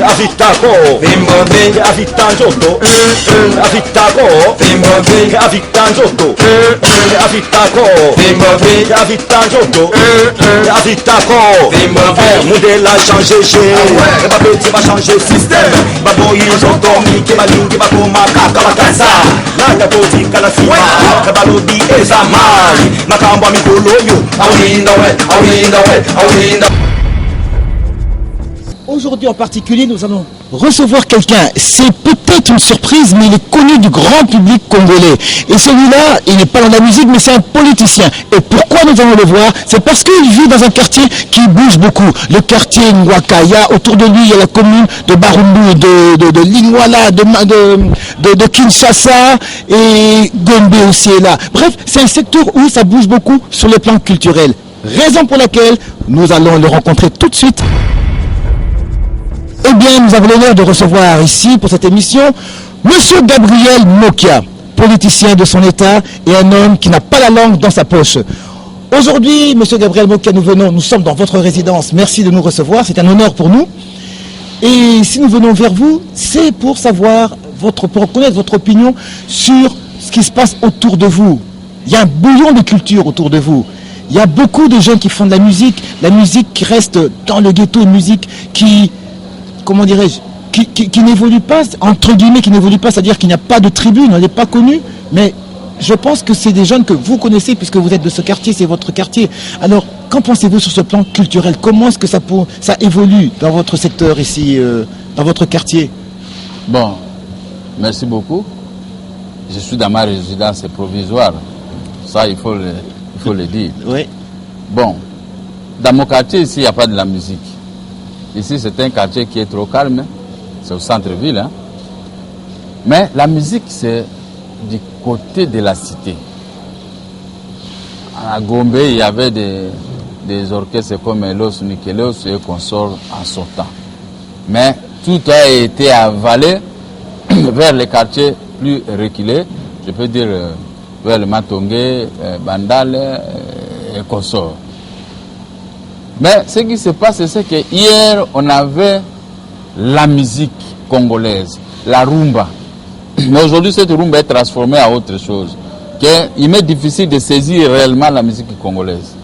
Avitako, Avitanjoto, Avitako, Avitanjoto, Avitako, Avitanjoto, Avitako. Modèle a changé, ma petit va changer système. Babon ils ont dormi, qui va ligne, va pour ma caca, la poti calafima, balodi et zamali, ma camba mi coloyo, Aujourd'hui en particulier, nous allons recevoir quelqu'un. C'est peut-être une surprise, mais il est connu du grand public congolais. Et celui-là, il n'est pas dans la musique, mais c'est un politicien. Et pourquoi nous allons le voir? C'est parce qu'il vit dans un quartier qui bouge beaucoup. Le quartier Ngwakaya, autour de lui, il y a la commune de Barumbu, de Lingwala, de Kinshasa, et Gombe aussi est là. Bref, c'est un secteur où ça bouge beaucoup sur le plan culturel. Raison pour laquelle nous allons le rencontrer tout de suite. Eh bien, nous avons l'honneur de recevoir ici, pour cette émission, Monsieur Gabriel Mokia, politicien de son État et un homme qui n'a pas la langue dans sa poche. Aujourd'hui, Monsieur Gabriel Mokia, nous sommes dans votre résidence. Merci de nous recevoir, c'est un honneur pour nous. Et si nous venons vers vous, c'est pour savoir, pour connaître votre opinion sur ce qui se passe autour de vous. Il y a un bouillon de culture autour de vous. Il y a beaucoup de jeunes qui font de la musique qui reste dans le ghetto, une musique qui... comment dirais-je, qui n'évolue pas, entre guillemets, qui n'évolue pas, c'est-à-dire qu'il n'y a pas de tribune, elle n'est pas connue, mais je pense que c'est des jeunes que vous connaissez puisque vous êtes de ce quartier, c'est votre quartier. Alors, qu'en pensez-vous sur ce plan culturel? Comment est-ce que ça évolue dans votre secteur ici, dans votre quartier? Bon, merci beaucoup. Je suis dans ma résidence provisoire, ça il faut le dire. Oui. Bon, dans mon quartier ici, il n'y a pas de la musique. Ici, c'est un quartier qui est trop calme, c'est au centre-ville. Hein. Mais la musique, c'est du côté de la cité. À Gombe, il y avait des orchestres comme Los Nikelos et consorts en sortant. Mais tout a été avalé vers les quartiers plus reculés, je peux dire vers le Matongé, Bandal et consorts. Mais ce qui se passe, c'est que hier, on avait la musique congolaise, la rumba. Mais aujourd'hui, cette rumba est transformée en autre chose. Il m'est difficile de saisir réellement la musique congolaise.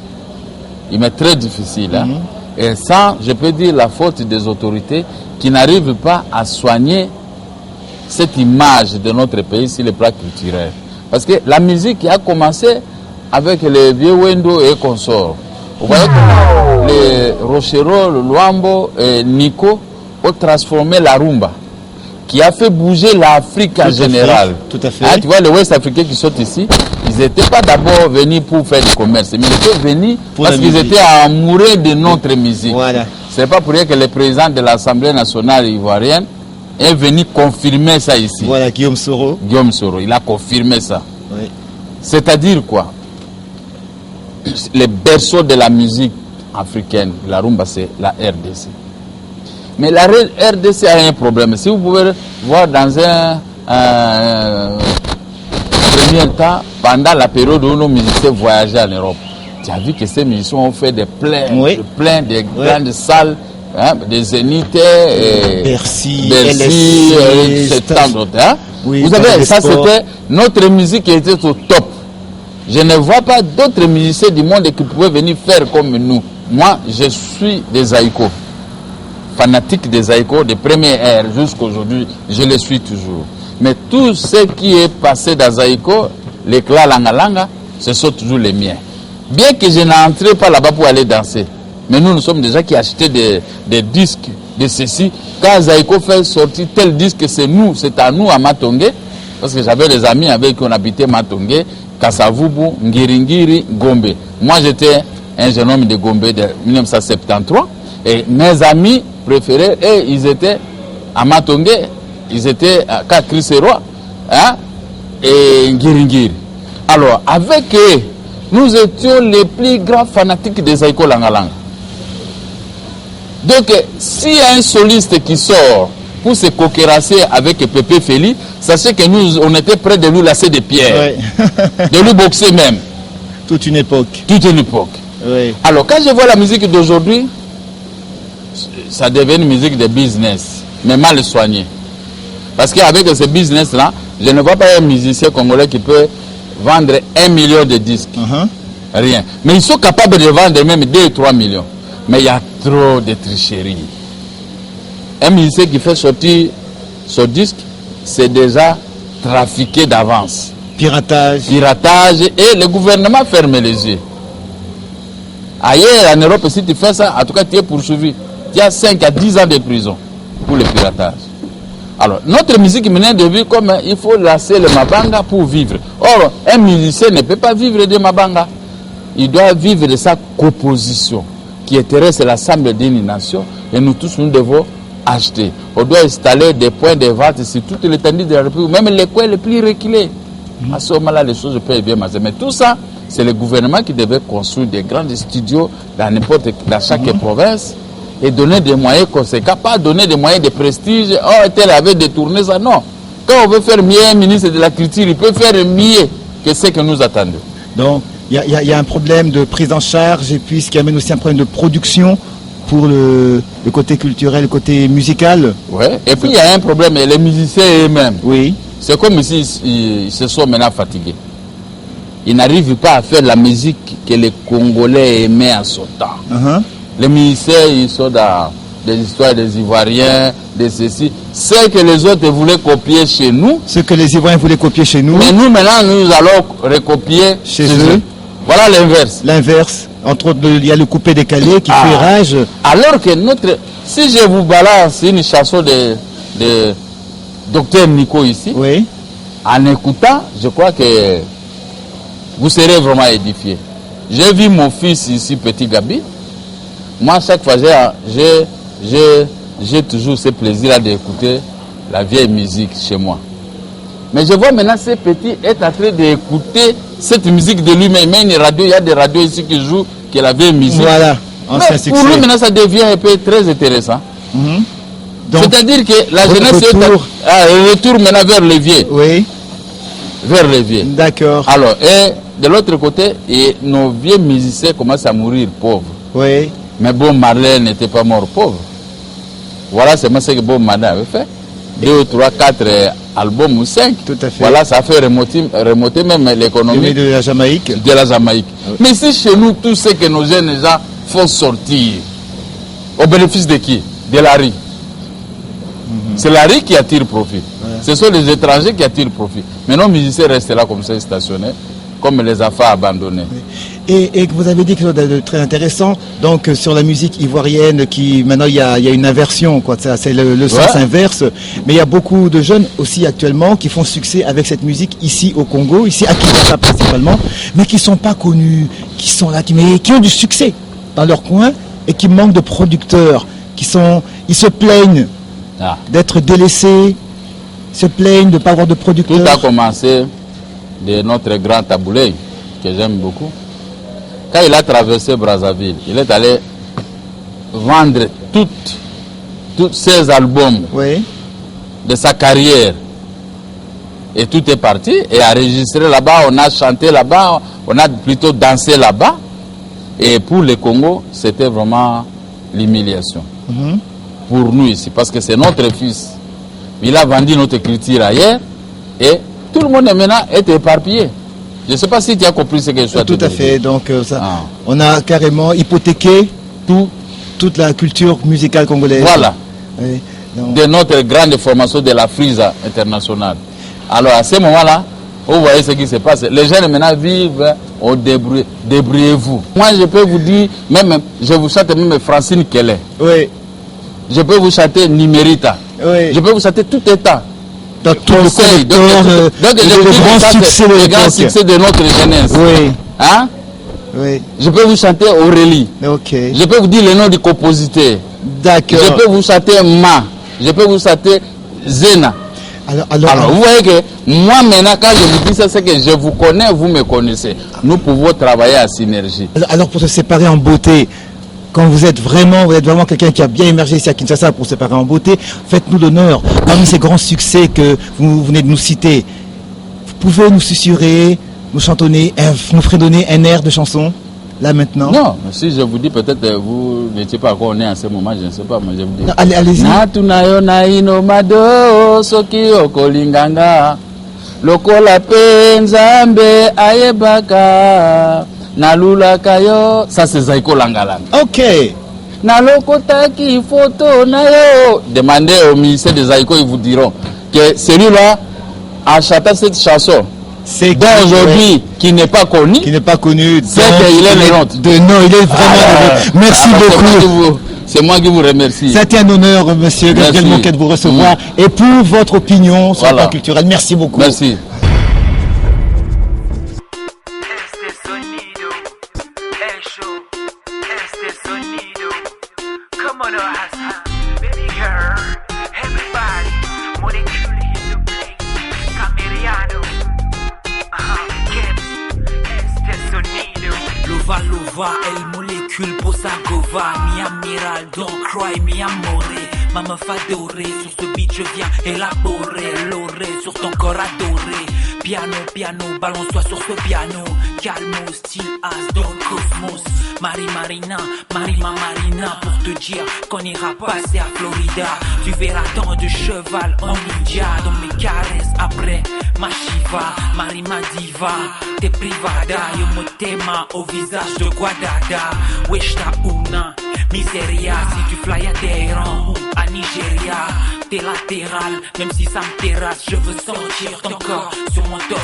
Il m'est très difficile. Hein? Et ça, je peux dire la faute des autorités qui n'arrivent pas à soigner cette image de notre pays sur le plan culturel. Parce que la musique a commencé avec les vieux Wendo et consorts. Vous voyez que les Rochero, le Luambo et Nico ont transformé la rumba, qui a fait bouger l'Afrique en général. Tout à fait. Ah, tu vois, les Ouest Africains qui sont ici, ils n'étaient pas d'abord venus pour faire du commerce, mais ils étaient venus parce qu'ils étaient amoureux de notre musique. Voilà. Ce n'est pas pour rien que le président de l'Assemblée nationale ivoirienne est venu confirmer ça ici. Voilà, Guillaume Soro. Guillaume Soro, il a confirmé ça. Oui. C'est-à-dire quoi? Les berceaux de la musique africaine, la rumba, c'est la RDC. Mais la RDC a un problème. Si vous pouvez voir dans un premier temps, pendant la période où nos musiciens voyageaient en Europe, tu as vu que ces musiciens ont fait des pleins des grandes salles, hein, des Zénith, Bercy, et tant d'autres. Hein? Oui, vous savez, ça c'était notre musique qui était au top. Je ne vois pas d'autres musiciens du monde qui pouvaient venir faire comme nous. Moi, je suis des Aïko, fanatique des Aïko, de première ère jusqu'à aujourd'hui, je le suis toujours. Mais tout ce qui est passé dans Aïko, les clans langa-langa, ce sont toujours les miens. Bien que je n'entrais pas là-bas pour aller danser, mais nous sommes des gens qui achetaient des disques de ceci. Quand Zaïko fait sortir tel disque, c'est à nous à Matongé, parce que j'avais des amis avec qui on habitait Matongé, Kassavubu, Ngiringiri, Gombe. Moi, j'étais un jeune homme de Gombe de 1973. Et mes amis préférés, ils étaient à Matongé. Ils étaient à Kakriseroa, hein, et Ngiringiri. Alors, avec eux, nous étions les plus grands fanatiques des Zaïko Langalanga. Donc, s'il y a un soliste qui sort pour se coquerasser avec Pépé Feli, sachez que nous, on était prêts de lui lasser des pierres, de lui boxer même. Toute une époque. Toute une époque. Oui. Alors, quand je vois la musique d'aujourd'hui, ça devient une musique de business, mais mal soignée. Parce qu'avec ce business-là, je ne vois pas un musicien congolais qui peut vendre 1 million de disques. Rien. Mais ils sont capables de vendre même 2 ou 3 millions. Mais il y a trop de tricherie. Un musicien qui fait sortir son disque, c'est déjà trafiqué d'avance. Piratage. Piratage, et le gouvernement ferme les yeux. Ailleurs, en Europe, si tu fais ça, en tout cas, tu es poursuivi. Tu as 5 à 10 ans de prison pour le piratage. Alors, notre musique menait de vivre comme il faut lasser le mabanga pour vivre. Or, un musicien ne peut pas vivre de mabanga. Il doit vivre de sa composition, qui intéresse l'ensemble d'une nation, et nous tous, nous devons acheter. On doit installer des points de vente sur toute l'étendue de la République, même les coins les plus reculés. À ce moment-là, les choses peuvent bien marcher. Mais tout ça, c'est le gouvernement qui devait construire des grands studios dans chaque province et donner des moyens conséquents, pas donner des moyens de prestige. Oh, tel avait détourné ça. Non. Quand on veut faire mieux, un ministre de la Culture, il peut faire mieux que ce que nous attendons. Donc, il y a un problème de prise en charge et puis ce qui amène aussi un problème de production pour le côté culturel, le côté musical. Oui, et puis il y a un problème, les musiciens eux-mêmes. Oui. C'est comme s'ils se sont maintenant fatigués. Ils n'arrivent pas à faire la musique que les Congolais aimaient en son temps. Les musiciens, ils sont dans des histoires des Ivoiriens, de ceci. Ce que les autres voulaient copier chez nous. Ce que les Ivoiriens voulaient copier chez nous. Mais nous, maintenant, nous allons recopier chez eux. Voilà l'inverse. L'inverse. Entre autres, il y a le coupé-décalé qui fait rage. Alors que si je vous balance une chanson de Docteur Nico ici, oui, en écoutant, je crois que vous serez vraiment édifié. J'ai vu mon fils ici, petit Gabi. Moi, chaque fois, j'ai toujours ce plaisir d'écouter la vieille musique chez moi. Mais je vois maintenant ce petit est en train d'écouter cette musique de lui-même. Il y a des radios ici qui jouent que la vieille musique. Voilà, mais pour lui maintenant ça devient un peu très intéressant. C'est-à-dire que la jeunesse retour maintenant vers les vieux. Oui. Vers les vieux. D'accord. Alors, et de l'autre côté, nos vieux musiciens commencent à mourir pauvres. Oui. Mais Bob Marley n'était pas mort pauvre. Voilà, c'est ce que Bob Marley avait fait. 2, 3, 4 albums ou 5. Tout à fait. Voilà, ça fait remonter même l'économie de la Jamaïque. De la Jamaïque. Oui. Mais si chez nous, tout ce que nos jeunes gens font sortir, au bénéfice de qui? De la rue. C'est la rue qui attire profit. Ouais. Ce sont les étrangers qui attirent profit. Mais nos musiciens restent là comme ça, stationnés, comme les affaires abandonnées. Oui. Et vous avez dit quelque chose de très intéressant, donc sur la musique ivoirienne, qui maintenant il y a une inversion, quoi. C'est le sens inverse. Mais il y a beaucoup de jeunes aussi actuellement qui font succès avec cette musique ici au Congo, ici à Kinshasa principalement, mais qui ne sont pas connus, qui sont là, qui ont du succès dans leur coin et qui manquent de producteurs, ils se plaignent d'être délaissés, se plaignent de ne pas avoir de producteurs. Tout a commencé de notre grand Taboulé, que j'aime beaucoup. Quand il a traversé Brazzaville, il est allé vendre tous ses albums de sa carrière. Et tout est parti et enregistré là-bas, on a chanté là-bas, on a plutôt dansé là-bas. Et pour le Congo, c'était vraiment l'humiliation. Pour nous ici, parce que c'est notre fils. Il a vendu notre culture ailleurs et tout le monde maintenant est éparpillé. Je ne sais pas si tu as compris ce que je suis Tout à fait, donc on a carrément hypothéqué toute la culture musicale congolaise. Voilà, de notre grande formation de la Frisa internationale. Alors à ce moment-là, vous voyez ce qui se passe. Les jeunes maintenant vivent au débrouillez-vous. Moi je peux vous dire, même je vous chante même Francine Kelly. Oui. Je peux vous chanter Nimérita. Oui. Je peux vous chanter tout état. Dans tout le le grand succès de notre jeunesse. Oui. Hein? Oui. Je peux vous chanter Aurélie. Ok. Je peux vous dire le nom du compositeur. D'accord. Je peux vous chanter Ma. Je peux vous chanter Zena. Alors, vous voyez que moi maintenant, quand je vous dis ça, c'est que je vous connais, vous me connaissez. Nous pouvons travailler en synergie. Alors pour se séparer en beauté, quand vous êtes vraiment quelqu'un qui a bien émergé ici à Kinshasa pour se séparer en beauté, faites-nous l'honneur. Parmi ces grands succès que vous venez de nous citer, vous pouvez nous susurrer, nous chantonner, nous fredonner un air de chanson? là maintenant? Non, si je vous dis peut-être vous n'étiez pas encore né à ce moment, je ne sais pas, mais je vous dis. Non, allez-y. Natunayo naino mado soki okolinganga lokola penzambe ayebaka nalulaka yo. Ça c'est Zaiko Langalanga. Ok. Nalokotaki photo nayo. Demandez au ministère des Zaiko, ils vous diront que celui-là a chanté cette chanson. C'est aujourd'hui qui n'est pas connu. Qui n'est pas connu. C'est qu'il est le honte. Non, il est vraiment. Merci beaucoup. C'est moi qui vous remercie. C'était un honneur, monsieur Gabriel Mokia, de vous recevoir et pour votre opinion sur le plan culturel. Merci beaucoup. Merci. Lova, el molécule Bossa Gova, mi amiral, don't cry, mi amore. Maman fadoré, sur ce beat je viens élaborer, l'oré sur ton corps adoré. Piano, piano, balance-toi sur ce piano. Calmo, style as, dans le cosmos. Marina, pour te dire qu'on ira passer à Florida. Tu verras tant de cheval en ninja dans mes caresses après ma Shiva. Marima diva, t'es privada, yo mo tema au visage de Guadada. Weshta una, miseria, si tu fly à Téhéran ou à Nigeria. T'es latéral, même si ça me terrasse, je veux sentir ton corps sur mon torse.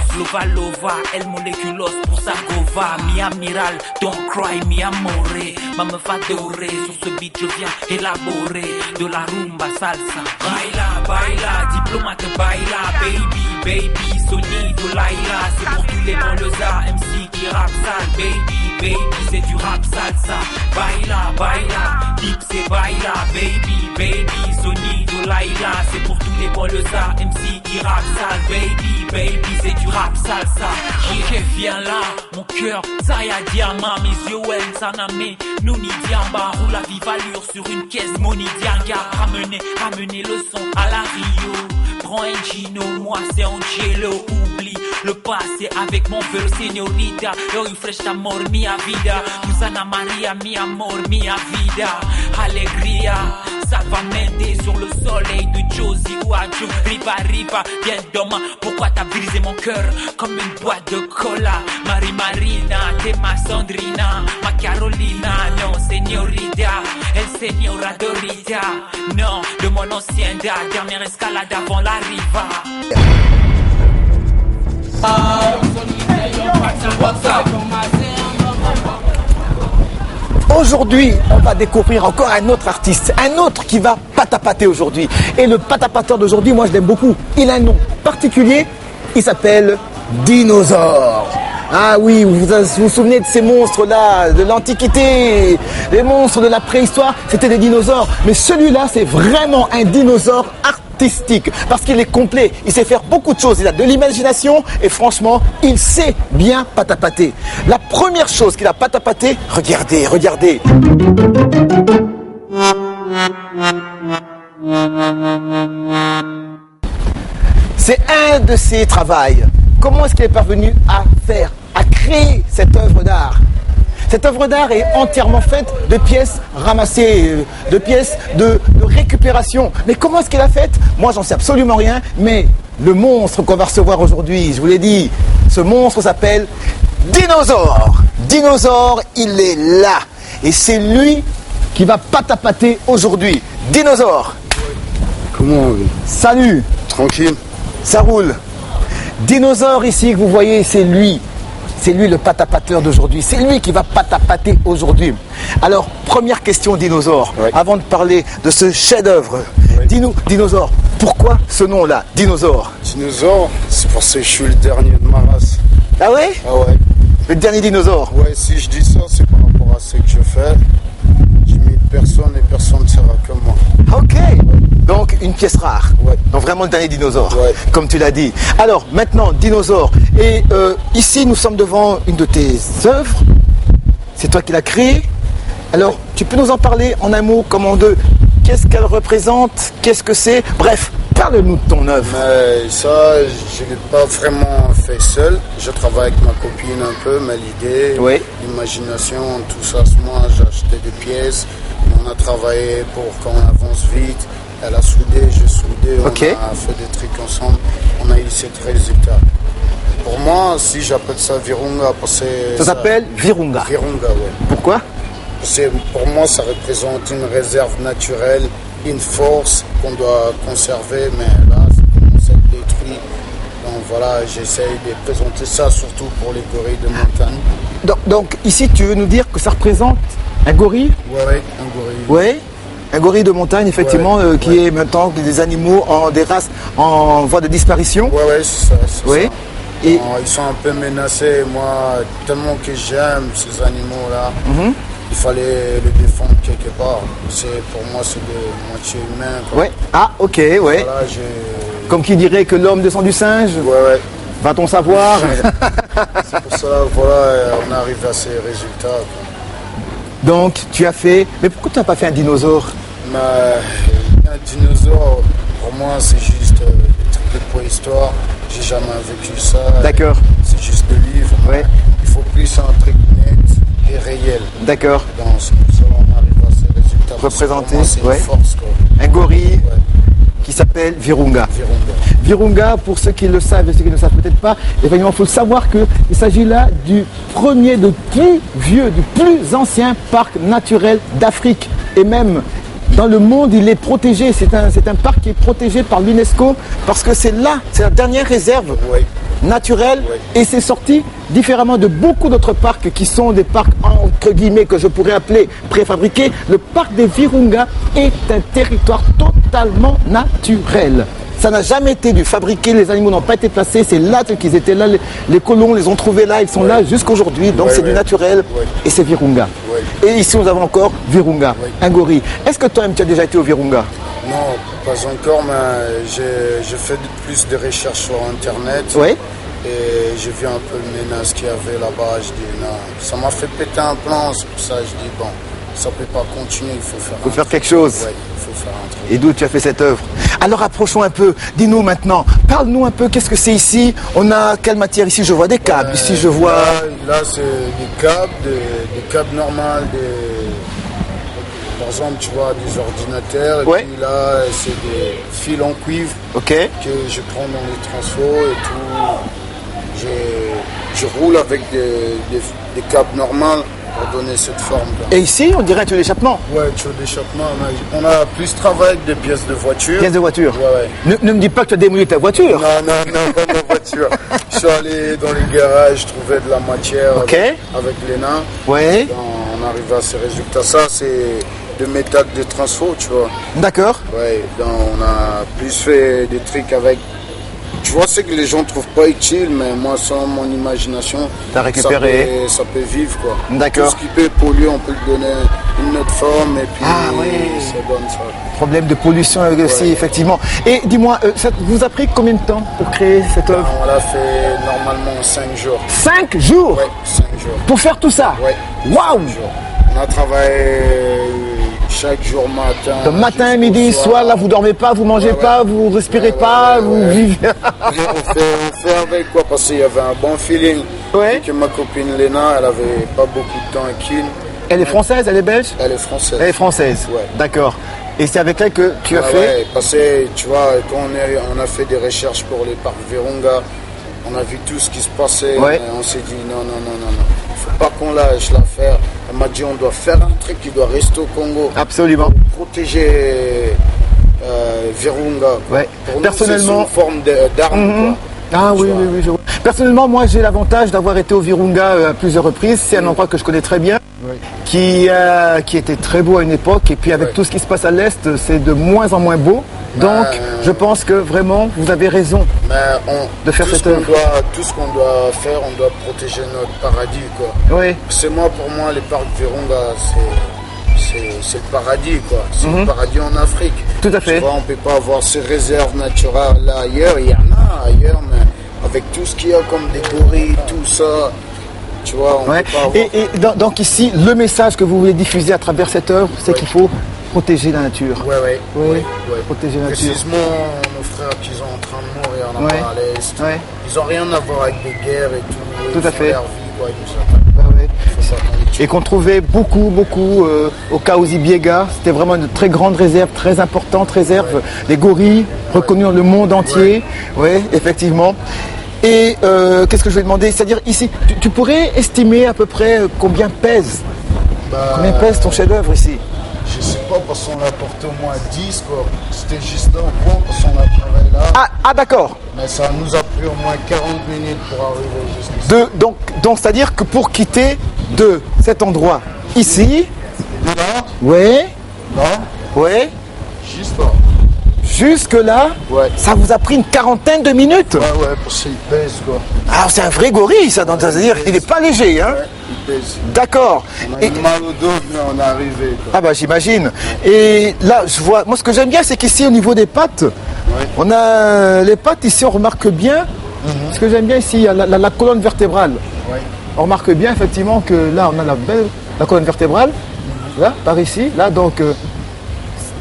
Lova, el moléculos pour sa gova. Mi amiral, don't cry, mi amore. Maman fadoré, sur ce beat je viens élaborer de la rumba salsa. Baila, diplomate baila, baby, sonido Laila. C'est pour tous les banleuza, MC qui rap sale, baby, c'est du rap salsa. Baila, dip c'est baila, baby, sonido Laila. C'est pour tous les banleuza, MC qui rap sale, baby, c'est du rap salsa. Ok, viens là, mon cœur, ça y a diamant, mes yeux, ouais, saname, nous ni diamba, roule la vive allure sur une caisse, money dianga, ramener le son à la Rio. Prends un Gino, moi c'est Angelo, oublie le passé avec mon vélo, señorita. Yo refresh amor, mia vida. Susana Maria, mi amor, mia vida. Alegria, salvamente sur le soleil de Josie ou Adjo. Riva, viens demain. Pourquoi t'as brisé mon cœur comme une boîte de cola? Marina, t'es ma Sandrina, ma Carolina. Non, señorita, el señora Dorita. Non, de mon ancienne date, dernière escalade avant la riva. Aujourd'hui, on va découvrir encore un autre artiste, un autre qui va patapater aujourd'hui. Et le patapateur d'aujourd'hui, moi je l'aime beaucoup. Il a un nom particulier, il s'appelle Dinosaure. Ah oui, vous vous souvenez de ces monstres-là, de l'Antiquité, les monstres de la préhistoire, c'était des dinosaures. Mais celui-là, c'est vraiment un dinosaure artistique, parce qu'il est complet, il sait faire beaucoup de choses, il a de l'imagination et franchement, il sait bien patapater. La première chose qu'il a patapaté, regardez. C'est un de ses travaux. Comment est-ce qu'il est parvenu à créer cette œuvre d'art? Cette œuvre d'art est entièrement faite de pièces ramassées, de pièces de récupération. Mais comment est-ce qu'il a fait? Moi, j'en sais absolument rien. Mais le monstre qu'on va recevoir aujourd'hui, je vous l'ai dit, ce monstre s'appelle Dinosaure. Dinosaure, il est là. Et c'est lui qui va patapater aujourd'hui. Dinosaure. Comment? Salut. Tranquille. Ça roule. Dinosaure ici que vous voyez, c'est lui. C'est lui le patapateur d'aujourd'hui. C'est lui qui va patapater aujourd'hui. Alors, première question, Dinosaure. Oui. Avant de parler de ce chef-d'œuvre, dis-nous, Dinosaure, pourquoi ce nom-là, Dinosaure? Dinosaure, c'est parce que je suis le dernier de ma race. Ah ouais? Ah ouais. Le dernier dinosaure? Ouais, si je dis ça, c'est par rapport à ce que je fais. J'imite personne et personne ne sera comme moi. Ok. Donc, une pièce rare. Ouais. Donc, vraiment le dernier dinosaure, Ouais. comme tu l'as dit. Alors, maintenant, Dinosaure. Et ici, nous sommes devant une de tes œuvres. C'est toi qui l'as créée. Alors, tu peux nous en parler en un mot, comme en deux? Qu'est-ce qu'elle représente? Qu'est-ce que c'est? Bref, Parle-nous de ton œuvre. Mais ça, je ne l'ai pas vraiment fait seul. Je travaille avec ma copine un peu, mais l'idée, Oui. l'imagination, tout ça, moi j'ai acheté des pièces. On a travaillé pour qu'on avance vite. Elle a soudé, j'ai soudé, Ok. on a fait des trucs ensemble. On a eu ces résultats. Pour moi, si j'appelle ça Virunga, parce que Ça s'appelle Virunga. Virunga, ouais. Pourquoi? Parce que pour moi, ça représente une réserve naturelle, une force qu'on doit conserver, mais là, ça commence à être détruit. Donc voilà, j'essaye de présenter ça surtout pour les gorilles de montagne. Donc, ici, tu veux nous dire que ça représente un gorille? Ouais, un gorille. Oui. Un gorille de montagne, effectivement, Ouais, qui ouais. est maintenant des animaux, des races en voie de disparition. Ouais, c'est ça. C'est Oui. ça. Et Ils sont un peu menacés. Moi, tellement que j'aime ces animaux-là, il fallait les défendre quelque part. Pour moi, c'est de moitié humain. quoi. ouais. Ah, ok, ouais. Voilà, Comme qui dirait que l'homme descend du singe. ouais. Va-t-on savoir? C'est pour ça, voilà, on arrive à ces résultats. quoi. Donc, tu as fait. Mais pourquoi tu n'as pas fait un dinosaure? Mais un dinosaure, pour moi, c'est juste des trucs de préhistoire. J'ai jamais vécu ça. D'accord. C'est juste des livres. mais Ouais. Il faut plus un truc net et réel. D'accord. Donc, c'est pour ça qu'on arrive à ces résultats. Représenter, Parce que pour moi, ouais. c'est une force, quoi. Un gorille Ouais, qui s'appelle Virunga. Virunga. Virunga, pour ceux qui le savent et ceux qui ne le savent peut-être pas, évidemment, il faut savoir qu'il s'agit là du premier, du plus vieux, du plus ancien parc naturel d'Afrique. Et même dans le monde, il est protégé. C'est un parc qui est protégé par l'UNESCO parce que c'est là, c'est la dernière réserve Ouais. naturelle Ouais. et c'est sorti différemment de beaucoup d'autres parcs qui sont des parcs entre guillemets que je pourrais appeler préfabriqués. Le parc des Virunga est un territoire totalement naturel. Ça n'a jamais été du fabriqué, les animaux n'ont pas été placés, c'est là qu'ils étaient là, les colons les ont trouvés là, ils sont là jusqu'aujourd'hui, donc Ouais, c'est du ouais. naturel Ouais. et c'est Virunga. Ouais. Et ici nous avons encore Virunga, Ouais. un gorille. Est-ce que toi-même tu as déjà été au Virunga? Non, pas encore, mais j'ai fait plus de recherches sur Internet. Oui. Et j'ai vu un peu le menace qu'il y avait là-bas. Je dis non, ça m'a fait péter un plan. C'est pour ça que je dis bon, ça peut pas continuer, il faut faire. Il faut faire quelque chose. Ouais, il faut faire un truc. Et d'où tu as fait cette œuvre? Alors approchons un peu, dis-nous maintenant, parle-nous un peu, qu'est-ce que c'est ici? On a quelle matière ici? Je vois des câbles, ici je vois... Là c'est des câbles normales, par exemple, tu vois, des ordinateurs. Et Ouais. puis là, c'est des fils en cuivre Ok. que je prends dans les transfos et tout. Je roule avec des câbles normaux pour donner cette forme-là. Et ici, on dirait un tuyau d'échappement, Ouais, tuyau d'échappement. On a plus travaillé avec des pièces de voiture. pièce de voiture. Ouais. Ne me dis pas que tu as démoli ta voiture. Non, pas ma voiture. Je suis allé dans les garages, trouver de la matière Ok. avec les nains. Ouais, On arrive à ces résultats. Ça, c'est de méthode de transfo, tu vois. d'accord. Ouais, donc on a plus fait des trucs avec. Tu vois, c'est que les gens trouvent pas utile, mais moi, sans mon imagination, T'as récupéré. ça peut vivre, quoi. D'accord. Tout ce qui peut polluer, on peut le donner une autre forme, et puis Ah, ouais. ça donne ça. Problème de pollution aussi, Ouais. effectivement. Et dis-moi, ça vous a pris combien de temps pour créer cette œuvre? On l'a fait normalement 5 jours. 5 jours Ouais, 5 jours. pour faire tout ça? Ouais. Waouh! 5 jours. On a travaillé chaque jour matin. Le matin, jusqu'au midi, soir, là, vous dormez pas, vous mangez Ouais, ouais. pas, vous respirez Ouais, pas, ouais, vous ouais. vivez. on fait avec quoi, parce qu'il y avait un bon feeling. Ouais. Et que ma copine Léna, elle avait pas beaucoup de temps à Kiel. Elle est française, elle est belge? Elle est française. Elle est française. Ouais. D'accord. Et c'est avec elle que tu as Ouais, fait? ouais, parce que tu vois, quand on a fait des recherches pour les parcs Virunga, on a vu tout ce qui se passait. Ouais. Et on s'est dit non. Il faut pas qu'on lâche l'affaire. Elle m'a dit on doit faire un truc qui doit rester au Congo. Absolument. Protéger Virunga. Ouais. Pour nous, Personnellement- c'est une forme d'arme. quoi. Ah Tu oui, vois. oui, je vois. Personnellement, moi, j'ai l'avantage d'avoir été au Virunga à plusieurs reprises. C'est un endroit que je connais très bien, Oui. qui était très beau à une époque. Et puis, avec Ouais. tout ce qui se passe à l'Est, c'est de moins en moins beau. Donc, je pense que vraiment, vous avez raison. Mais De faire tout cette ce qu'on œuvre. tout ce qu'on doit faire, on doit protéger notre paradis. Quoi. Oui, Pour moi, les parcs Virunga, c'est le paradis, quoi. C'est le paradis en Afrique. Tout à fait. Tu vois, on peut pas avoir ces réserves naturelles là ailleurs. Il y en a ailleurs, mais avec tout ce qu'il y a comme des gorilles, tout ça, tu vois, on ouais. peut pas avoir. Donc ici, le message que vous voulez diffuser à travers cette œuvre, c'est qu'il faut protéger la nature. Ouais. Oui, protéger la nature. Précisément, nos qu'ils sont en train de mourir là-bas à l'Est. Ouais. Ils n'ont rien à voir avec des guerres et tout. Tout à Ils font fait. leur vie, quoi, ils nous attaquent. Et qu'on trouvait beaucoup au Kaouzi Biega. C'était vraiment une très grande réserve, très importante réserve. Les gorilles, reconnus dans le monde entier. Oui, effectivement. Et qu'est-ce que je vais demander? C'est-à-dire ici, tu pourrais estimer à peu près combien pèse ton chef-d'œuvre ici? Je sais pas, parce qu'on l'a porté au moins 10, quoi. C'était juste là au point, parce qu'on a travaillé là. Ah d'accord. Mais ça nous a pris au moins 40 minutes pour arriver jusqu'ici. Donc c'est-à-dire que pour quitter de cet endroit ici, Là, ouais, là, juste là. jusque là, Ouais. ça vous a pris une quarantaine de minutes. Ouais, parce qu'il pèse, quoi. Alors c'est un vrai gorille ça, c'est-à-dire qu'il n'est pas léger, hein. Ouais, il pèse. D'accord. On a Et- eu mal au dos, mais on est arrivé, quoi. Ah bah j'imagine. Et là, je vois, moi ce que j'aime bien, c'est qu'ici au niveau des pattes, on a les pattes ici, on remarque bien. Ce que j'aime bien ici, il y a la colonne vertébrale. Ouais. On remarque bien effectivement que là, on a la colonne vertébrale, là, par ici, là, donc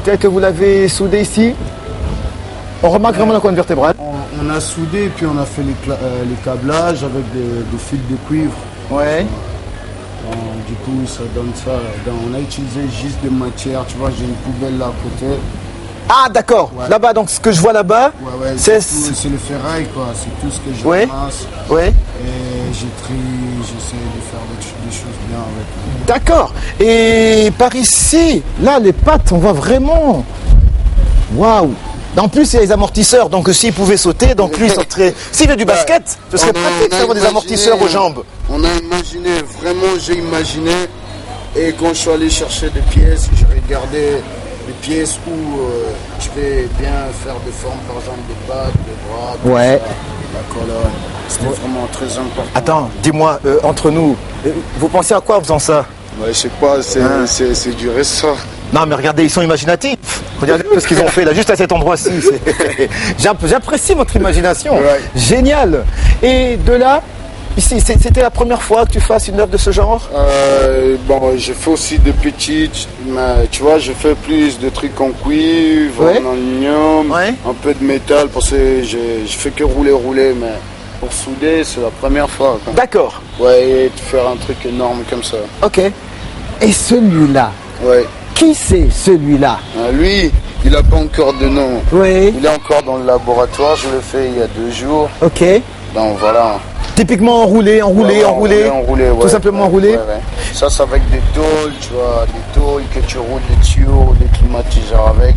tel que vous l'avez soudé ici, on remarque vraiment la colonne vertébrale. On a soudé, puis on a fait les câblages avec des fils de cuivre. Ouais. Du coup, ça donne ça. On a utilisé juste des matières. Tu vois, j'ai une poubelle là à côté. Ah d'accord. Ouais. Là-bas, donc ce que je vois là-bas, Ouais, c'est c'est le ferraille, quoi. C'est tout ce que je Ouais. ramasse. ouais. Et j'ai trie, j'essaie de faire des choses bien avec. D'accord. Et par ici, là, les pattes, on voit vraiment. Waouh. En plus, il y a les amortisseurs, donc s'il pouvait sauter, donc lui, il sauterait. S'il fait du basket, ce serait pratique d'avoir des amortisseurs aux jambes. On a imaginé, vraiment, j'ai imaginé. Et quand je suis allé chercher des pièces, j'ai regardé les pièces où je vais bien faire des formes, par exemple, des pattes, des bras, tout Ouais. ça, la colonne. C'était vraiment très important. Attends, dis-moi, entre nous, vous pensez à quoi en faisant ça? Ouais, je sais pas, c'est du ressort. Non, mais regardez, ils sont imaginatifs. Regardez ce qu'ils ont fait là, juste à cet endroit-ci. J'apprécie votre imagination. Ouais. Génial. Et de là, ici, c'était la première fois que tu fasses une œuvre de ce genre? Bon, je fais aussi des petites, mais tu vois, je fais plus de trucs en cuivre, Ouais. en aluminium, Ouais. un peu de métal, parce que je fais que rouler, mais pour souder, c'est la première fois. Quoi. D'accord. Ouais, et de faire un truc énorme comme ça. Ok. Et celui-là, Ouais. qui c'est celui-là? Lui, il n'a pas encore de nom. Oui. Il est encore dans le laboratoire, je l'ai fait il y a 2 jours. Ok. Donc voilà. Typiquement enroulé, Ouais, enroulé. ouais, Tout simplement enroulé. ouais, ouais. Ça, c'est avec des tôles, tu vois, des tôles que tu roules des tuyaux, des climatiseurs avec.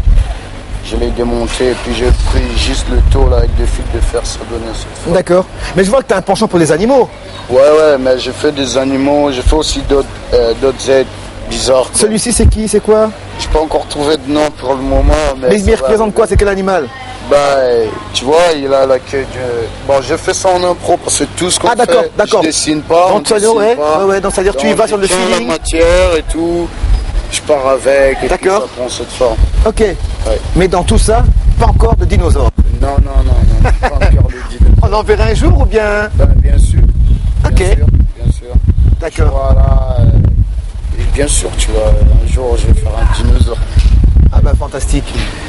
Je l'ai démonté, puis j'ai pris juste le tôle avec des fils de fer, ça donnait cette forme. D'accord. Mais je vois que tu as un penchant pour les animaux. Ouais, mais j'ai fait des animaux, j'ai fait aussi d'autres êtres bizarres. Quoi. Celui-ci, c'est qui? C'est quoi? J'ai pas encore trouvé de nom pour le moment. Mais Mais il ça va représente quoi? C'est quel animal? Bah, tu vois, il a la queue de... Bon, je fais ça en impro parce que tout ce qu'on Ah, d'accord, fait, d'accord. je dessine pas, on Donc, ça veut dire, dessine ouais, pas. ouais, donc ça veut dire tu y Donc, vas sur le je tiens feeling. la matière et tout, je pars avec et puis D'accord. ça prend cette forme. Ok. Ouais. Mais dans tout ça, pas encore de dinosaures. Non, pas encore le dîner. On en verra un jour ou bien? Ben, bien sûr. Ok. Bien sûr. Tu D'accord. vois, là, et bien sûr, tu vois, un jour, je vais faire un dinosaure. Ah bah fantastique.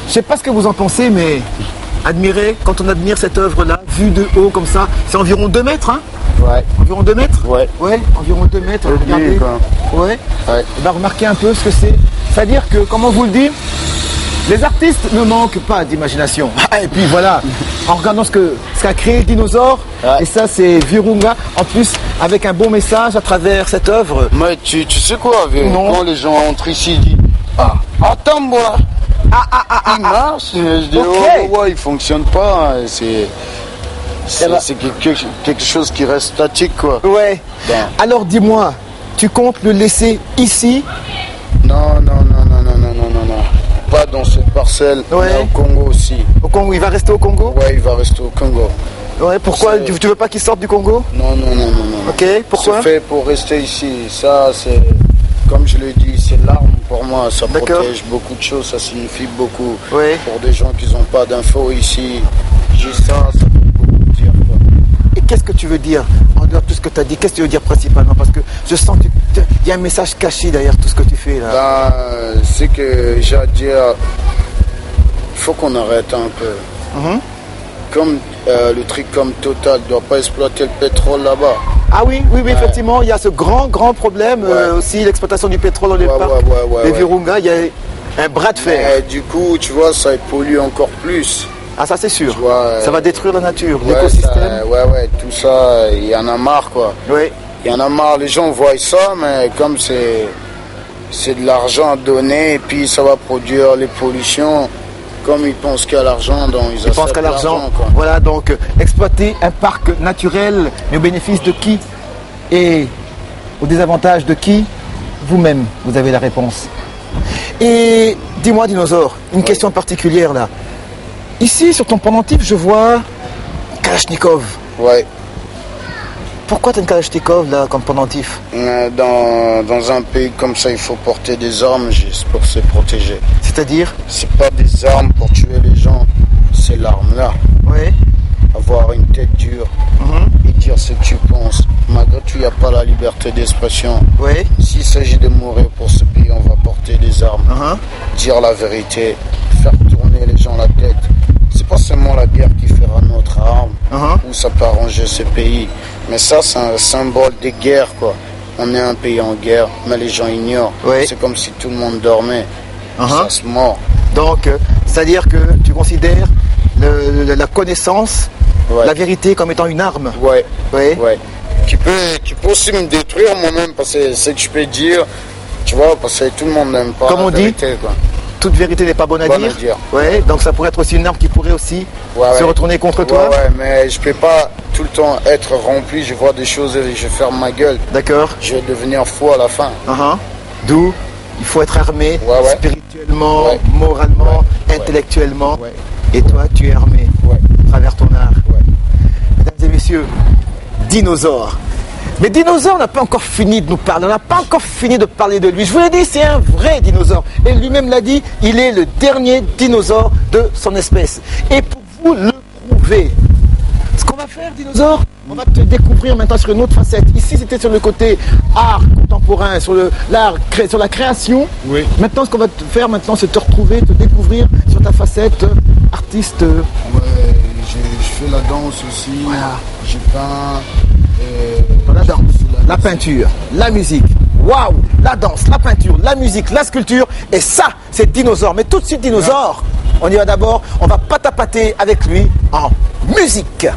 Je sais pas ce que vous en pensez, mais admirer, quand on admire cette œuvre-là, vue de haut comme ça, c'est environ 2 mètres, hein? Ouais. Environ 2 mètres? Ouais. Ouais, environ 2 mètres. Oublié, Regardez. quoi. Ouais. Ouais. Et bah remarquez un peu ce que c'est. C'est-à-dire que, comme on vous le dit, les artistes ne manquent pas d'imagination. Et puis voilà, en regardant ce qu'a créé le dinosaure, Ouais. et ça c'est Virunga, en plus avec un bon message à travers cette œuvre. Mais tu sais quoi, Non. quand les gens entrent ici, ils disent attends, moi il marche. Je dis Ok. ouais, il fonctionne pas. hein. bah. C'est quelque chose qui reste statique, quoi. Ouais. Bon. Alors dis-moi, tu comptes le laisser ici? Non. Pas dans cette parcelle, Ouais. mais au Congo aussi. Au Congo, il va rester au Congo? Ouais, il va rester au Congo. Ouais, pourquoi? C'est- Tu veux pas qu'il sorte du Congo? Non. Ok, pourquoi? C'est fait pour rester ici. Ça, c'est, comme je l'ai dit, c'est l'arme pour moi. Ça D'accord. protège beaucoup de choses, ça signifie beaucoup. Ouais. Pour des gens qui n'ont pas d'infos ici, j'ai ça veut beaucoup dire. Quoi. Et qu'est-ce que tu veux dire en dehors de tout ce que tu as dit? Qu'est-ce que tu veux dire principalement? Parce que je sens qu'il y a un message caché derrière tout ce que tu fais là. Ben, c'est que j'ai à dire, il faut qu'on arrête un peu. Mhm. comme le truc comme Total ne doit pas exploiter le pétrole là-bas. Ah oui, effectivement, il y a ce grand problème, aussi l'exploitation du pétrole dans les parcs des Virunga, il y a un bras de fer. Mais, du coup, tu vois, ça pollue encore plus. Ah ça c'est sûr, vois, ça va détruire la nature, l'écosystème. Tout ça, il y en a marre quoi. Oui. Il y en a marre, les gens voient ça, mais comme c'est de l'argent donné et puis ça va produire les pollutions. Comme ils pensent qu'à l'argent, donc ils pensent qu'à l'argent. Voilà, donc exploiter un parc naturel, mais au bénéfice de qui et au désavantage de qui? Vous-même, vous avez la réponse. Et dis-moi, Dinosaure, une question particulière là. Ici, sur ton pendentif, je vois Kalachnikov. Ouais. Pourquoi tu as une Kalachnikov là comme pendentif? Dans un pays comme ça, il faut porter des armes juste pour se protéger. C'est-à-dire? C'est pas des armes pour tuer les gens, c'est l'arme là. Oui. Avoir une tête dure et dire ce que tu penses. Malgré tout, il n'y a pas la liberté d'expression. Oui. S'il s'agit de mourir pour ce pays, on va porter des armes. Dire la vérité, faire tourner les gens la tête. C'est pas seulement la guerre qui fera notre arme, ou ça peut arranger ce pays. Mais ça, c'est un symbole des guerres, quoi. On est un pays en guerre, mais les gens ignorent. Oui. C'est comme si tout le monde dormait. Ça se mord. Donc, c'est-à-dire que tu considères la connaissance, la vérité comme étant une arme. Ouais. Qui peut aussi me détruire moi-même, parce que c'est que je peux dire, tu vois, parce que tout le monde n'aime pas comme on la vérité, quoi. Toute vérité n'est pas bonne à dire. Ouais, donc ça pourrait être aussi une arme qui pourrait aussi se retourner contre toi. Ouais, mais je peux pas tout le temps être rempli, je vois des choses et je ferme ma gueule. D'accord. Je vais devenir fou à la fin. D'où il faut être armé spirituellement, moralement, intellectuellement. Et toi, tu es armé à travers ton art. Mesdames et messieurs, Dinosaure. Mais Dinosaure n'a pas encore fini de nous parler, on n'a pas encore fini de parler de lui. Je vous l'ai dit, c'est un vrai dinosaure. Et lui-même l'a dit, il est le dernier dinosaure de son espèce. Et pour vous le prouver, ce qu'on va faire, Dinosaure, on va te découvrir maintenant sur une autre facette. Ici, c'était sur le côté art contemporain, sur la création. Oui. Maintenant, ce qu'on va te faire maintenant, c'est te retrouver, te découvrir sur ta facette artiste. Ouais, je fais la danse aussi. Voilà. Je peins. La danse, la peinture, la musique, waouh, la danse, la peinture, la musique, la sculpture, et ça, c'est Dinosaure. Mais tout de suite, Dinosaure, on y va d'abord, on va patapater avec lui en musique.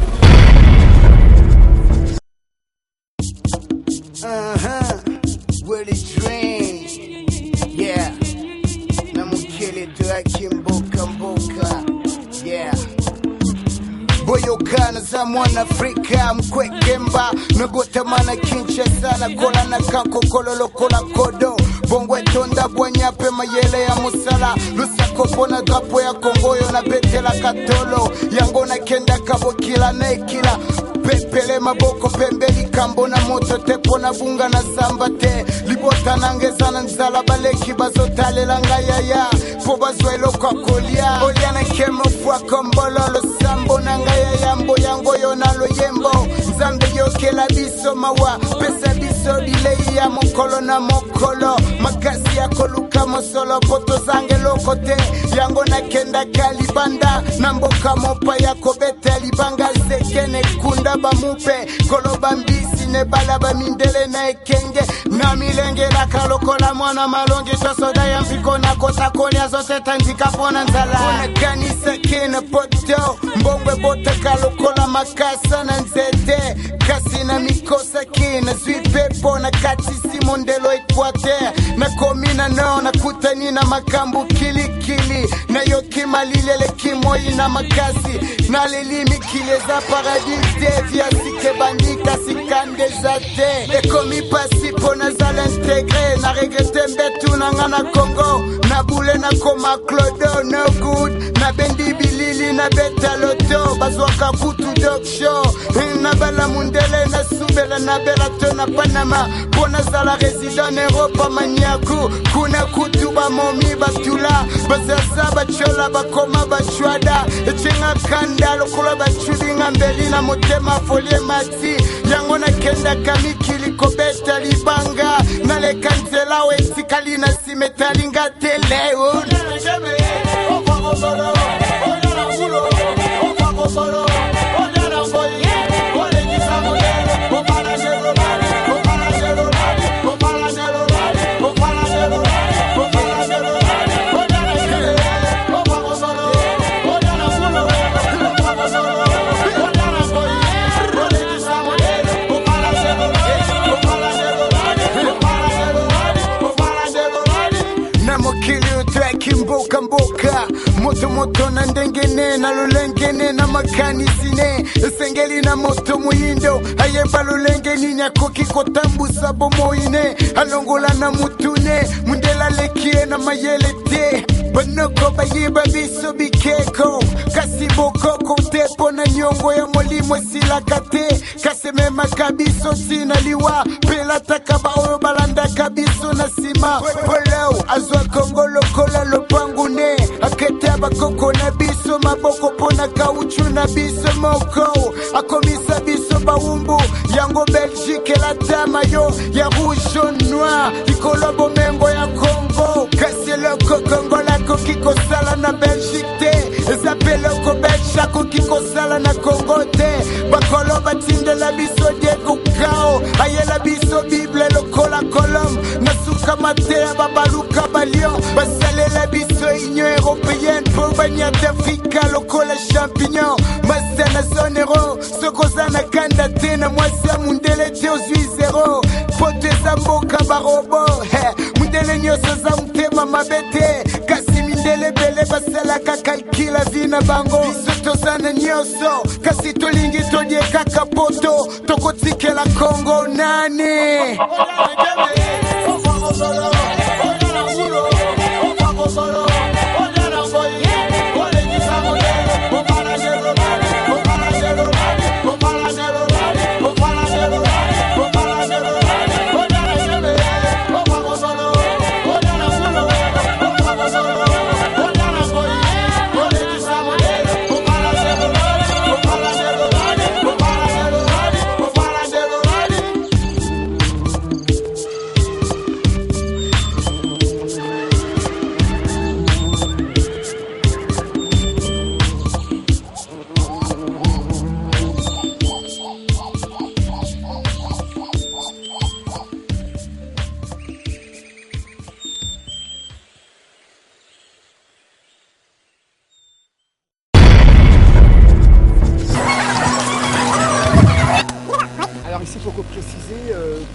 Boyokana za mwana Afrika mkwekemba Nagotamana Kinshasa na kola na kanko kololo kola kodo Bongwe tonda bwanyape mayele ya musala Lusako pona drapo ya Kongoyo na betela katolo Yangona kenda kabo kila nekila Pepele maboko pembeli kambo na moto tepo na bunga na samba te Libota nangezana nzala baleki bazotale langa yaya Po bazwelo kwa kolia Oliana kemo fwa kombolo lo sambo nangaya yambo yango yonalo yembo Nzambe yokela biso mawa Pesa biso dilei ya mokolo na mokolo Makasi ya koluka mosolo poto zange lokote Yango na kenda kalibanda Namboka mopa ya kobete libanga zekene kunda bamupe Koloba mbisi ne balaba mindele na ekenge Na milenge la kalokola mwana malongi Tosoda ya mpiko na kota kolia Zose tanzika pona nzala Kona kanisa kene poto Mbongwe bota kalokola makasa na nzete Kasi na mikosa kina Zui pepo na kati simondelo equateur Na komina nao na kutani na makambu kili Na yoki malilele kimoi na makasi Na lelimi kileza paradis Via sike bandika sikande zate Ekomi pasipo na zala integre Na regrete mbetu na ngana Congo Na bule na koma Clodo no good Na bendi bilili na beta loto Bazwaka kutu dog show Na bala mundele na subela na bela tona Panama Bona zala resident Europa manyaku Kuna kutu ba momi batula Bazaza bachola bakoma bachwada Echenga kanda lokola bachudi ngambeli na motema folie mati Yango na kenda kamikili kobeta libanga Na le kanzela wetikali na simetali ngate leo Mboka moto na ndengene na lulengene na makanisine sengeli na moto muyindo ayeba lulengeni nyako kikotambusa bomoine alongola na mutune mundela lekie na mayelete banoko bayiba biso bikeko kasi bokoko tepo na nyongo ya molimo silakate kaseme makabiso sina liwa pela takaba oyo balanda kabiso na sima polao azwa kongolo kola lopangune akete abakoko na biso maboko pona kauchu na biso moko akomisa biso bawumbu yango Belgique la tama yo ya rouge jaune noir ikolobo mengo ya Congo kasi loko Congo lako kiko sala na Belgique te ezapeloko Belgique ko kiko sala na Congo te bakolo batinde la biso Diego Kao ayela biso Bible lokola kolom nasuka matea babaluka balion basale la biso Union européenne pour banya d'Afrique lokola champignon masta na zone euro sokoza na kanda te na mwasi ya mundele te ozwi zero pote za mboka barobo mundele nyonso za mutema mabete kasi mindele bele basalaka kalkila vina bango biso tozana nyonso kasi tolingi todie kaka poto tokotikela Congo nane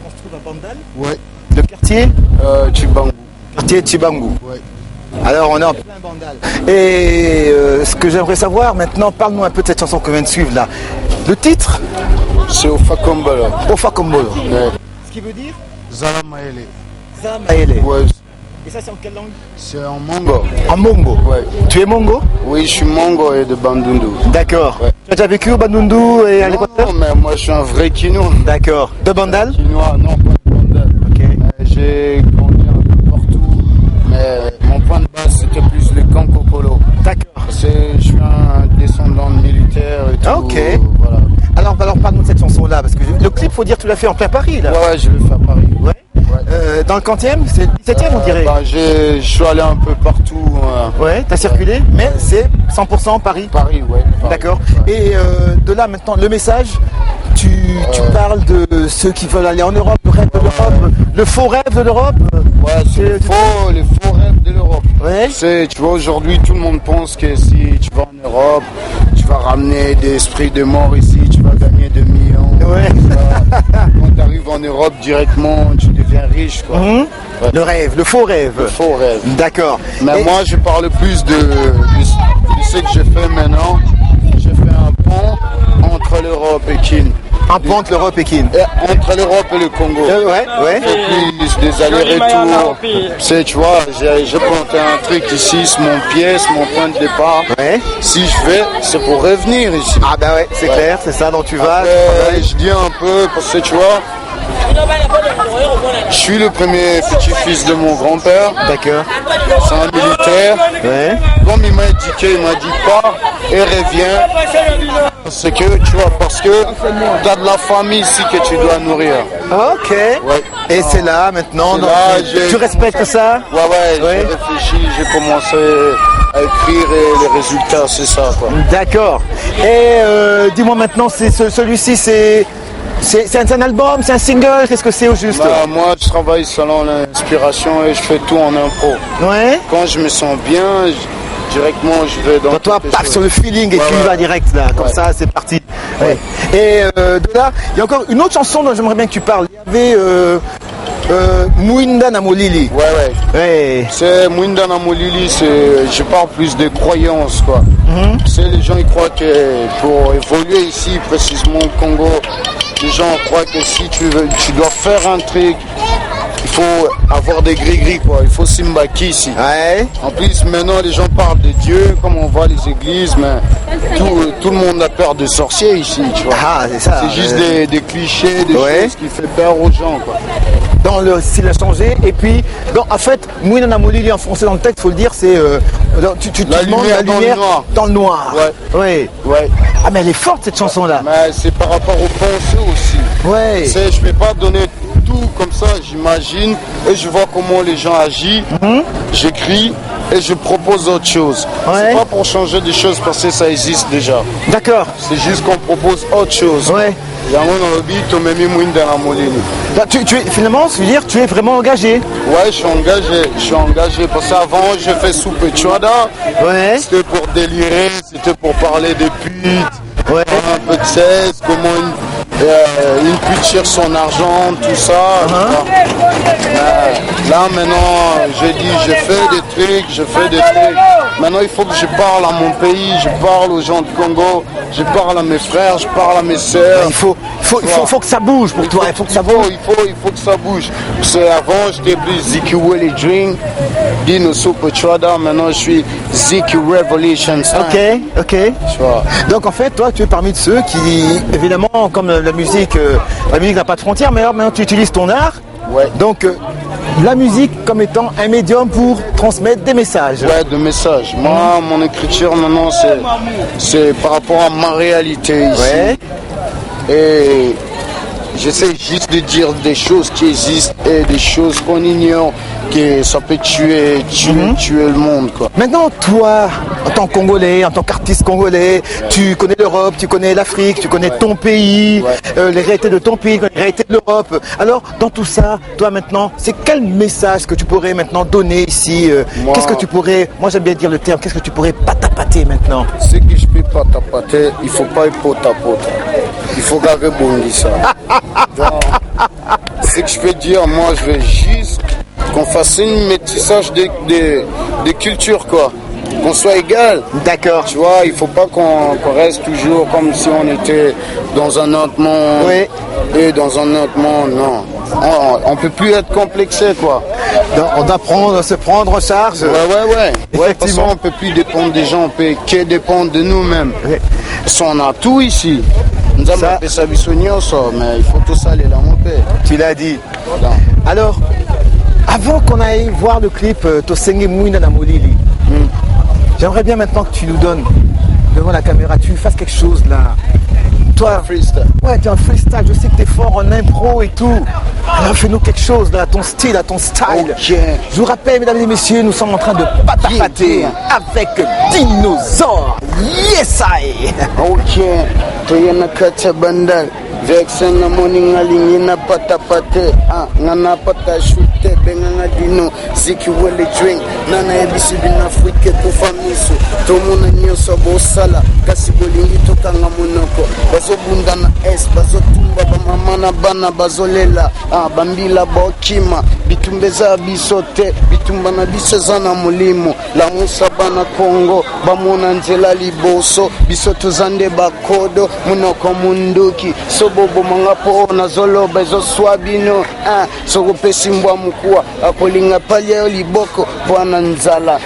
qu'on se trouve à Bandal. Ouais. Le quartier Tchibangu. Quartier Tchibangu. Ouais. Alors on est en plein Bandal. Et ce que j'aimerais savoir maintenant, parle-nous un peu de cette chanson qu'on vient de suivre là. Le titre C'est Ofa Kombolo. Ofa Kombolo. Ouais. Ce qui veut dire Zala Maele. Zamaele. Ouais. Et ça c'est en quelle langue? C'est en Mongo. En Mongo. Ouais. Tu es Mongo? Oui, je suis Mongo et de Bandundu. D'accord. Ouais. Tu as déjà vécu au Bandundu et à l'Équateur? Non, mais moi je suis un vrai Kinois. D'accord. De Bandal? Kinois, non, pas de Bandal. Ok. Mais j'ai grandi un peu partout. Mais mon point de base c'était plus le Kankokolo. D'accord. Je suis un descendant de militaire et tout. Ok. Voilà. Alors parle-nous de cette chanson-là, parce que le clip, faut dire, tu l'as fait en plein Paris là. Ouais, je l'ai fait à Paris. Ouais. Dans le 40e, c'est le 17e on dirait. Je suis allé un peu partout. Ouais, t'as circulé, mais c'est 100% Paris. Paris, ouais. Paris. D'accord. Ouais. Et de là maintenant, le message, tu parles de ceux qui veulent aller en Europe, le rêve de l'Europe, le faux rêve de l'Europe. Ouais, c'est les faux rêves de l'Europe. Ouais. Tu vois, aujourd'hui, tout le monde pense que si tu vas en Europe, tu vas ramener des esprits de mort ici, tu vas gagner des millions. Ouais. Quand tu arrives en Europe directement, tu deviens riche, quoi. Ouais. Le rêve, le faux rêve. Le faux rêve. D'accord. Mais moi, je parle plus de ce que je fais maintenant. Je fais un pont entre l'Europe et Kin. Un pont entre l'Europe et Kin. Entre l'Europe et le Congo. Ouais. Et puis des allers-retours. Tu vois, j'ai planté un truc ici, c'est mon pied, c'est mon point de départ. Ouais. Si je vais, c'est pour revenir ici. Ah bah ouais, c'est clair, c'est ça dont tu vas. Après, je dis un peu, parce que tu vois, je suis le premier petit-fils de mon grand-père. D'accord. C'est un militaire. Ouais. Comme il m'a indiqué, il m'a dit pars et reviens. C'est que, tu vois, parce que tu as de la famille ici que tu dois nourrir. Ok. Ouais. Et c'est là maintenant. C'est donc, là, tu respectes ça? Ouais, Ouais. j'ai réfléchi, j'ai commencé à écrire et les résultats, c'est ça, quoi. D'accord. Et dis-moi maintenant, celui-ci, c'est un album, c'est un single, qu'est-ce que c'est au juste? Bah, moi, je travaille selon l'inspiration et je fais tout en impro. Ouais. Quand je me sens bien, directement, je vais dans. Donc toi, toutes les paf choses. sur le feeling et Ouais, tu y ouais. vas direct là, comme Ouais. ça, c'est parti. Ouais. Et de là, il y a encore une autre chanson dont j'aimerais bien que tu parles. Il y avait Mwinda Namolili. Ouais, ouais. Ouais. C'est Mwinda Namolili, je parle plus des croyances, quoi. C'est les gens, ils croient que pour évoluer ici, précisément au Congo, les gens croient que si tu dois faire un truc, il faut avoir des gris-gris, quoi. Il faut Simbaki ici. Ouais. En plus, maintenant, les gens parlent de Dieu, comme on voit les églises, mais tout le monde a peur de sorciers ici, tu vois. Ah, c'est ça. C'est juste des clichés, des Ouais. choses qui font peur aux gens, quoi. Dans le style a changé. Et puis, en fait, Mwinda Namolili en français dans le texte, faut le dire, c'est tu te La demandes lumière la dans le lumière noir. dans le noir. Ouais. Ouais. Ouais. Ah mais elle est forte cette chanson là. Mais c'est par rapport aux pensées aussi. Ouais. Je ne vais pas donner tout comme ça, j'imagine, et je vois comment les gens agissent, j'écris et je propose autre chose. Ouais. C'est pas pour changer des choses parce que ça existe déjà. D'accord. C'est juste qu'on propose autre chose. Ouais. Yango dans le beat, on m'a mis Mwinda Namolili. Là, tu es finalement, je veux dire, tu es vraiment engagé. Ouais, je suis engagé parce qu'avant j'ai fait Soupe Chouada. Ouais. C'était pour délirer, c'était pour parler des putes, Ouais. un peu de cesse, comment une pute cherche son argent, tout ça. Là maintenant, j'ai dit, je fais des trucs. Maintenant il faut que je parle à mon pays, je parle aux gens du Congo, je parle à mes frères, je parle à mes sœurs. Il faut que ça bouge pour toi. Il faut que ça bouge. Il faut que ça bouge. Parce qu'avant, j'étais plus Ziki Willy Dream, Dino Super Chouada, maintenant je suis Ziki Revolution. Ok. Tu vois. Donc en fait, toi, tu es parmi de ceux qui, évidemment, comme la musique n'a pas de frontières, mais alors maintenant tu utilises ton art. Ouais. Donc la musique comme étant un médium pour transmettre des messages. Ouais, de messages. Moi, mon écriture maintenant, c'est par rapport à ma réalité ici. Ouais. Et j'essaie juste de dire des choses qui existent et des choses qu'on ignore, que ça peut tuer le monde, quoi. Maintenant, toi, en tant que Congolais, en tant qu'artiste congolais, tu connais l'Europe, tu connais l'Afrique, tu connais ton pays, les réalités de ton pays, les réalités de l'Europe. Alors, dans tout ça, toi maintenant, c'est quel message que tu pourrais maintenant donner ici Qu'est-ce que tu pourrais, moi j'aime bien dire le terme, qu'est-ce que tu pourrais patapater maintenant? Ce que je peux patapater, il faut pas y pota. Il faut garder bondi ça. Donc, ce que je peux dire, moi je veux juste qu'on fasse un métissage des cultures, quoi. Qu'on soit égal. D'accord. Tu vois, il faut pas qu'on reste toujours comme si on était dans un autre monde. Oui. Et dans un autre monde, non. On peut plus être complexé, quoi. Donc, on doit se prendre en charge. Ouais. De toute façon, Effectivement. on peut plus dépendre des gens, on peut que dépendre de nous-mêmes. Oui. Parce qu'on a tout ici. Nous avons Ça- fait ça, mais il faut tout ça aller là, mon père. Tu l'as dit. Non. Alors, avant qu'on aille voir le clip Tosenge Mwinda Namolili, j'aimerais bien maintenant que tu nous donnes devant la caméra, tu fasses quelque chose là. Toi, Freestyle. ouais, tu es un freestyle, je sais que tu es fort en impro et tout. Alors fais-nous quelque chose là, à ton style, à ton style. Ok. Je vous rappelle, mesdames et messieurs, nous sommes en train de patapater avec Dinosaure. Yes, I. Ok, toyana kacha bandal. Vexen na morning alingi na patapate. Ngana pata shute benga dino. Ziki wele drink. Nana ebisi bina frike kufamisu. Tomuna nyoso bosala. Kasi bolingi toka ngamunoko. Bazo bunda na es. Bazo tumba bamamana bana bazolela. Bambila bokima. Bitumbeza bisote. Bitumba na biseza na mulimo. La musa bana Kongo. Bamona nzela liboso. Bisoto zande bakodo. Munoko munduki. Sobobo mangapo na zoloba ezo swabino. Sokopesi mbwa mukua. Akolinga palya liboko. Bwana nzala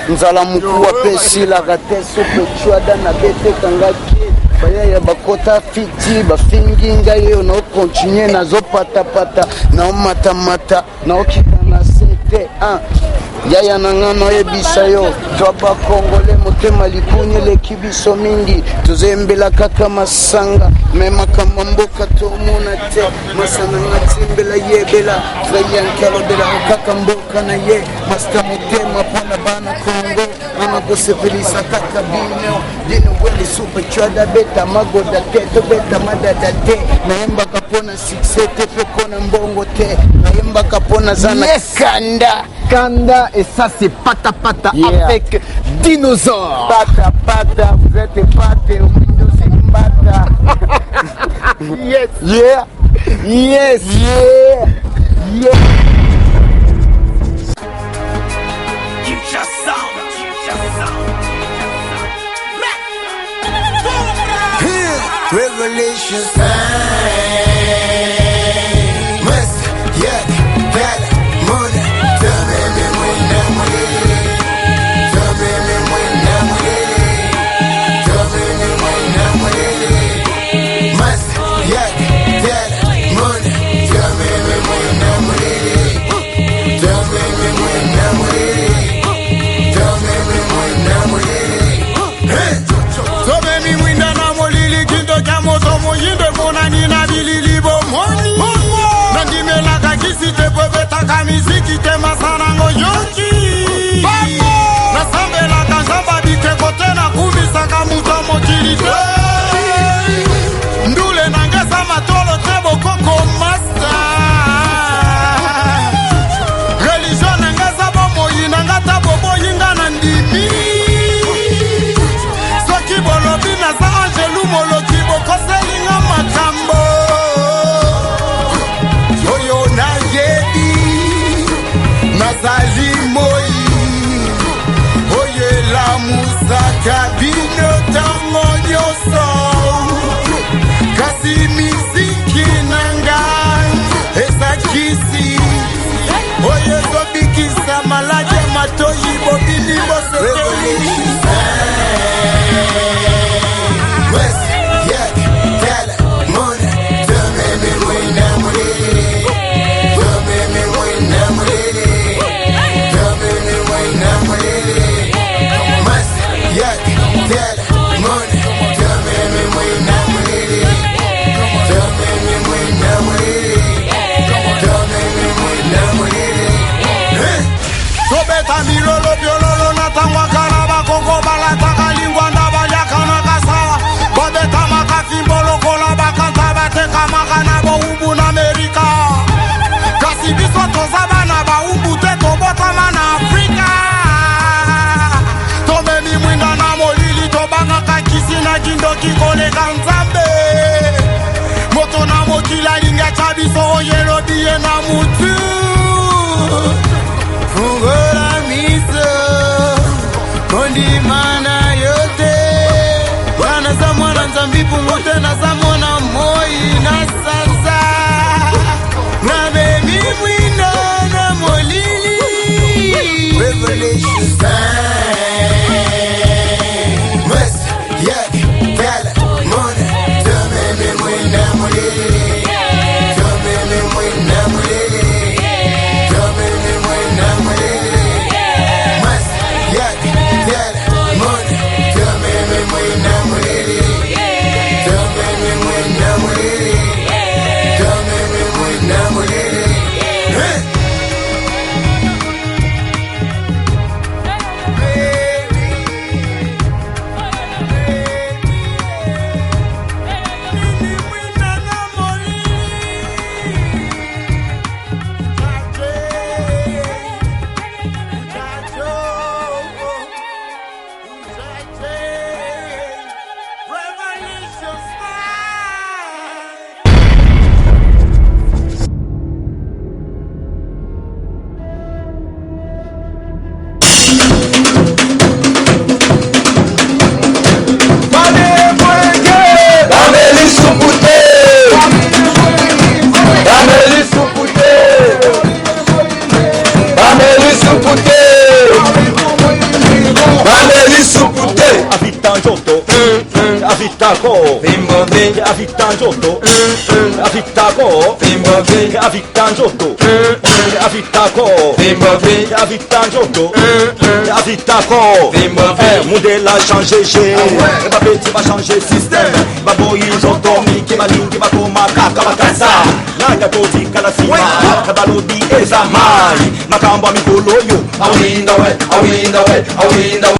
mukua pesi la gateso pechwada na bete kangaki. Baya bakota fiti bafinginga yo no continue na zo patapata na matamata na okita na sete yaya nangano ebisa yo twaba kongole motema likunye lekibiso mingi tuzembela kaka masanga mema kama mboka tomona te masana ngatimbela yebela freyankelo bela kaka mboka na ye masta motema pona bana Kongo ama kusifilisa kaka bino dino weli super chada beta magoda teto beta madada te naemba kapona siksete pekona mbongo te naemba kapona zana Kanda et ça c'est Pata Pata avec Dinosaure. Pata Pata, vous êtes pâté, Windows Zimbata. Yes, yeah, yes, yeah, yeah. Revelation miziki tema sana ngoyoki na sambe la kanzamba bikeko tena kumisaka muta mokilite ndule nangesa matolo tebo koko master religion nangesa bomoyi nangata boboyi ngana ndimi soki bolobi na za angelu moloki bokoselinga makambo oyo na yebi Nazali moi Oye la musaka bino tango nyoso Kasi miziki nanga Esa kisi Oye zobikisa malade matoyi bobini boseke West, yeah, tell money Dame wina money Dame wina money Milolo biololo na tangwa karaba koko balata lingwa ndaba yakana kasawa babeta makafimbolo kola bakanta bateka makana bo ubu na Amerika kasi biso tozaba na ba ubu te tobota mana Afrika tomeni mwinda na molili tobanga kakisi na jindoki koleka nzambe moto na mokila linga chabiso oyelo biye na mutu Fungola miso Kondi mana yote Wana za mwana nzambi pungute na za mwana moi na sasa Na baby mwino na molili Revelation West, yeah, gala, mona Dame mwina molili Dame mwina molili Avitako, Zimbabwe, Avita Njoto, Avitako, Zimbabwe, Avita Njoto, Avitako, Zimbabwe, Avita Njoto, Avitako, Zimbabwe, Mundela changé j'ai, Mbappé tu vas changer système, Babo ils ont dormi, Kimalingi Bakoma Kaka Bakasa, Nanga Toti Kalasima, Kabalodi Ezamai, Makamba Mikolo yo, Awinda we, Awinda we, Awinda we.